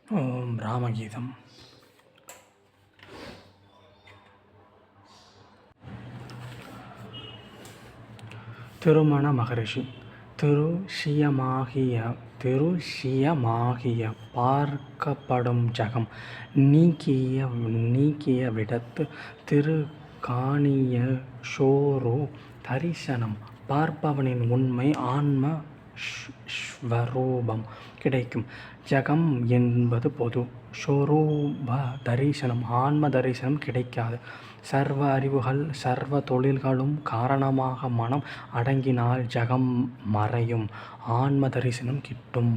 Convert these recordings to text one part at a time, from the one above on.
ஓம் ராமகீதம். திருமண மகரிஷி. திருஷியமாகிய பார்க்கப்படும் ஜகம் நீக்கிய விடத்து திருக்காணிய ஷோரு தரிசனம் பார்ப்பவனின் உண்மை ஆன்ம ஸ்வரூபம் கிடைக்கும். ஜகம் என்பது பொது. ஸ்வரூப தரிசனம் ஆன்ம தரிசனம் கிடைக்காது. சர்வ அறிவுகள் சர்வ தொழில்களும் காரணமாக மனம் அடங்கினால் ஜகம் மறையும், ஆன்ம தரிசனம் கிட்டும்.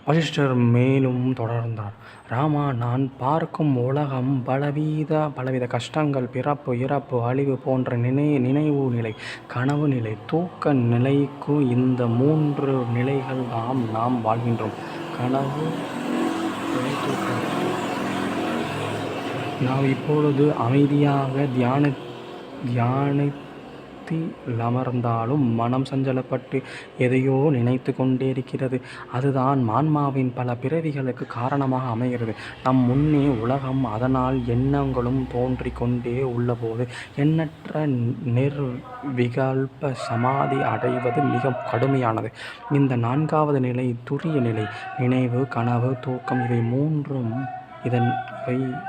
வசிஷ்டர் மேலும் தொடர்ந்தார். ராமா, நான் பார்க்கும் உலகம் பலவித கஷ்டங்கள், பிறப்பு இறப்பு அழிவு போன்ற நினைவு நிலை, கனவு நிலை, தூக்க நிலைக்கு இந்த 3 நிலைகள் நாம் வாழ்கின்றோம். கனவு நிலை, தூக்கம். நாம் இப்பொழுது அமைதியாக தியானத்தில் அமர்ந்தாலும் மனம் சஞ்சலப்பட்டு எதையோ நினைத்து கொண்டே இருக்கிறது. அதுதான் ஆன்மாவின் பல பிறவிகளுக்கு காரணமாக அமைகிறது. நம் முன்னே உலகம், அதனால் எண்ணங்களும் தோன்றிக் கொண்டே உள்ளபோது எண்ணற்ற நிர்விகல்ப சமாதி அடைவது மிக கடுமையானது. இந்த 4வது நிலை துரிய நிலை. நினைவு, கனவு, தூக்கம் இவை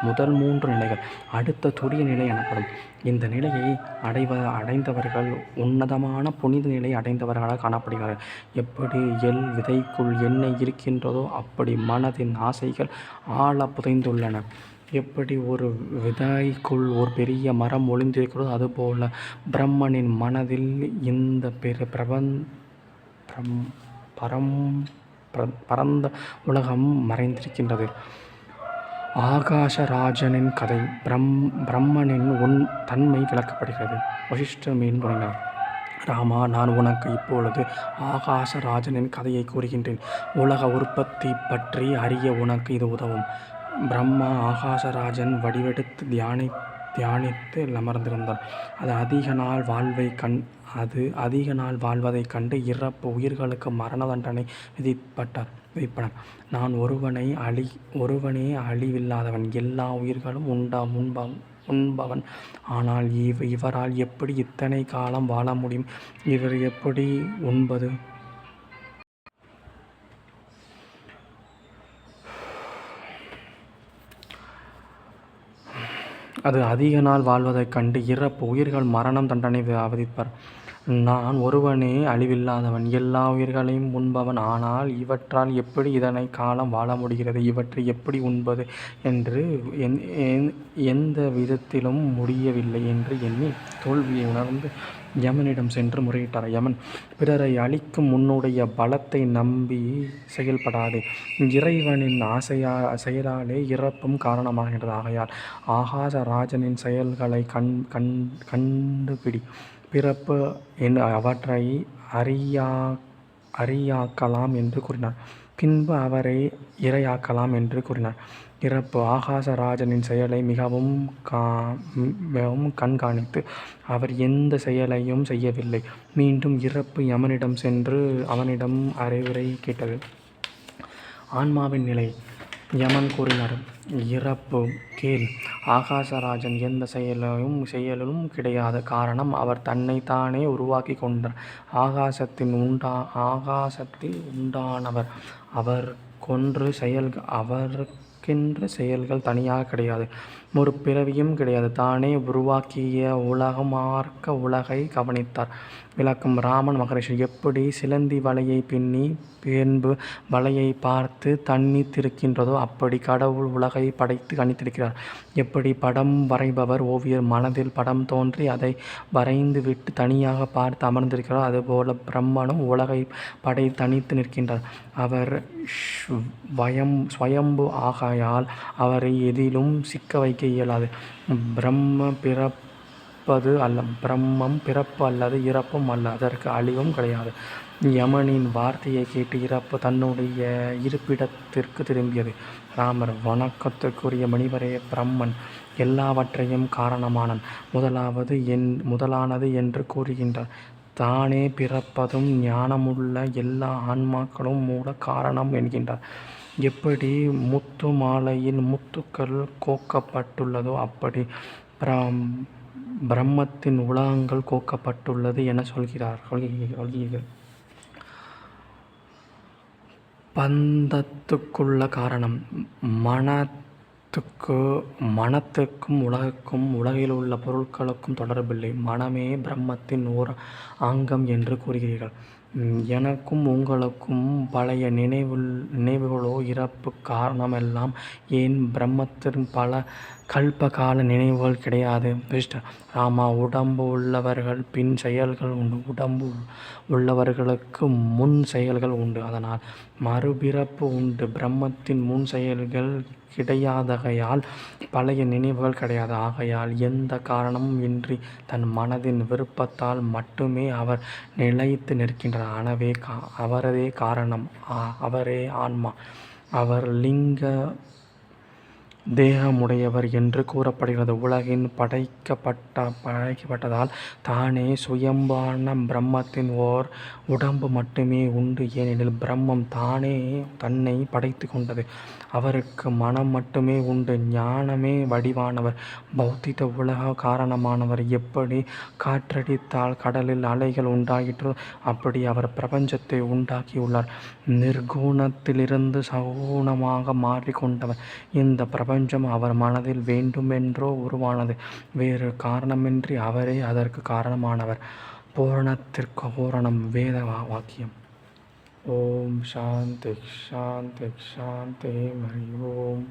முதல் 3 நிலைகள். அடுத்த துரிய நிலை எனப்படும். இந்த நிலையை அடைந்தவர்கள் உன்னதமான புனித நிலை அடைந்தவர்களாக காணப்படுகிறார்கள். எப்படி விதைக்குள் எண்ணெய் இருக்கின்றதோ அப்படி மனதின் ஆசைகள் ஆழ புதைந்துள்ளன. எப்படி ஒரு விதைக்குள் ஒரு பெரிய மரம் ஒளிந்திருக்கிறதோ அதுபோல பிரம்மனின் மனதில் இந்த பரந்த உலகம் மறைந்திருக்கின்றது. ஆகாசராஜனின் கதை. பிரம்மனின் தன்மை விளக்கப்படுகிறது. வசிஷ்டர் மீன் தொடங்கினார். ராமா, நான் உனக்கு இப்பொழுது ஆகாசராஜனின் கதையை கூறுகின்றேன். உலக உற்பத்தி பற்றி அறிய உனக்கு இது உதவும். பிரம்மா ஆகாசராஜன் வடிவெடுத்து தியானித்து அமர்ந்திருந்தார். அது அதிக நாள் வாழ்வதைக் கண்டு இறப்பு உயிர்களுக்கு மரண தண்டனை விதிப்பனர். நான் ஒருவனே அழிவில்லாதவன், எல்லா உயிர்களும் உண்பவன். ஆனால் இவரால் எப்படி இத்தனை காலம் வாழ முடியும்? இவர் எப்படி உண்பது? அது அதிக நாள் வாழ்வதைக் கண்டு இறப்பு உயிர்கள் மரணம் தண்டனை விதிப்பர். நான் ஒருவனே அழிவில்லாதவன், எல்லா உயிர்களையும் உண்பவன். ஆனால் இவற்றால் எப்படி இதனை காலம் வாழ முடிகிறது? இவற்றை எப்படி உண்பது என்று எந்த விதத்திலும் முடியவில்லை என்று எண்ணி தோல்வியை உணர்ந்து யமனிடம் சென்று முறையிட்டார். யமன், பிறரை அழிக்கும் உன்னுடைய பலத்தை நம்பி செயல்படாதே. இறைவனின் செயலாலே இறப்பும் காரணமாகின்றது. ஆகையால் ஆகாசராஜனின் செயல்களை கண்டுபிடி. பிறப்பு அவற்றை அறியாக்கலாம் என்று கூறினார். பின்பு அவரை இரையாக்கலாம் என்று கூறினார். இறப்பு ஆகாசராஜனின் செயலை மிகவும் கண்காணித்து அவர் எந்த செயலையும் செய்யவில்லை. மீண்டும் இறப்பு யமனிடம் சென்று அவனிடம் அறிவுரை கேட்டது. ஆன்மாவின் நிலை. யமன் கூறினார். இறப்பு, கேள். ஆகாசராஜன் எந்த செயலும் கிடையாது. காரணம், அவர் தன்னைத்தானே உருவாக்கி கொண்டார். ஆகாசத்தில் உண்டானவர். அவருக்கென்று செயல்கள் தனியாக கிடையாது. ஒரு பிறவியும் கிடையாது. தானே உருவாக்கிய உலகமார்க்க உலகை கவனித்தார். விளக்கம். ராமன் மகரிஷி எப்படி சிலந்தி வலையை பின்னி பின்பு வலையை பார்த்து தன்னித்திருக்கின்றதோ அப்படி கடவுள் உலகை படைத்து கணித்திருக்கிறார். எப்படி படம் வரைபவர் ஓவியர் மனதில் படம் தோன்றி அதை வரைந்து விட்டு தனியாக பார்த்து அமர்ந்திருக்கிறார், அதுபோல பிரம்மனும் உலகை தனித்து நிற்கின்றார். அவர் ஸ்வயம்பு ஆகையால் அவரை எதிலும் சிக்க வைக்க இயலாது. பிரம்மம் பிறப்பு அல்லது இறப்பும் அல்ல, அதற்கு அழிவும் கிடையாது. யமனின் வார்த்தையை கேட்டு இறப்பு தன்னுடைய இருப்பிடத்திற்கு திரும்பியது. ராமர், வணக்கத்திற்குரிய மணிவரே, பிரம்மன் எல்லாவற்றையும் காரணமானன், முதலானது என்று கூறுகின்றார். தானே பிறப்பதும் ஞானமுள்ள எல்லா ஆன்மாக்களும் மூல காரணம் என்கின்றார். எப்படி முத்து மாலையில் முத்துக்கள் கோக்கப்பட்டுள்ளதோ அப்படி பிரம்மத்தின் உலகங்கள் கோக்கப்பட்டுள்ளது என சொல்கிறீர்கள். பந்தத்துக்குள்ள காரணம் மனத்துக்கும் உலகுக்கும் உலகிலுள்ள பொருட்களுக்கும் தொடர்பில்லை. மனமே பிரம்மத்தின் ஓர் அங்கம் என்று கூறுகிறீர்கள். எனக்கும் உங்களுக்கும் பழைய நினைவுகளோ இறப்பு காரணமெல்லாம் ஏன் பிரம்மத்தின் பல கல்பகால நினைவுகள் கிடையாது? ராமா, உடம்பு உள்ளவர்கள் பின் செயல்கள் உண்டு, உடம்பு உள்ளவர்களுக்கு முன் செயல்கள் உண்டு. அதனால் மறுபிறப்பு உண்டு. பிரம்மத்தின் முன் செயல்கள் கிடையாதகையால் பழைய நினைவுகள் கிடையாது. ஆகையால் எந்த காரணமும் இன்றி தன் மனதின் விருப்பத்தால் மட்டுமே அவர் நிலைத்து நிற்கின்றார். எனவே அவரே காரணம், அவரே ஆன்மா, அவர் லிங்க தேகமுடையவர் என்று கூறப்படுகிறது. உலகின் படைக்கப்பட்டதால் தானே சுயம்பான பிரம்மத்தின் ஓர் உடம்பு மட்டுமே உண்டு. ஏனெனில் பிரம்மம் தானே தன்னை படைத்து கொண்டது. அவருக்கு மனம் மட்டுமே உண்டு. ஞானமே வடிவானவர், பௌத்திக உலக காரணமானவர். எப்படி காற்றடித்தால் கடலில் அலைகள் உண்டாயிற்றோ அப்படி அவர் பிரபஞ்சத்தை உண்டாக்கியுள்ளார். நிர்குணத்திலிருந்து சகுணமாக மாறிக்கொண்டவர். இந்த பிரபஞ்சம் அவர் மனதில் வேண்டுமென்றோ உருவானது. வேறு காரணமின்றி அவரே அதற்கு காரணமானவர். பூரணத்திற்கு பூரணம் வேத வாக்கியம். ஓம் சாந்தி சாந்தி சாந்தி. ஹரி ஓம்.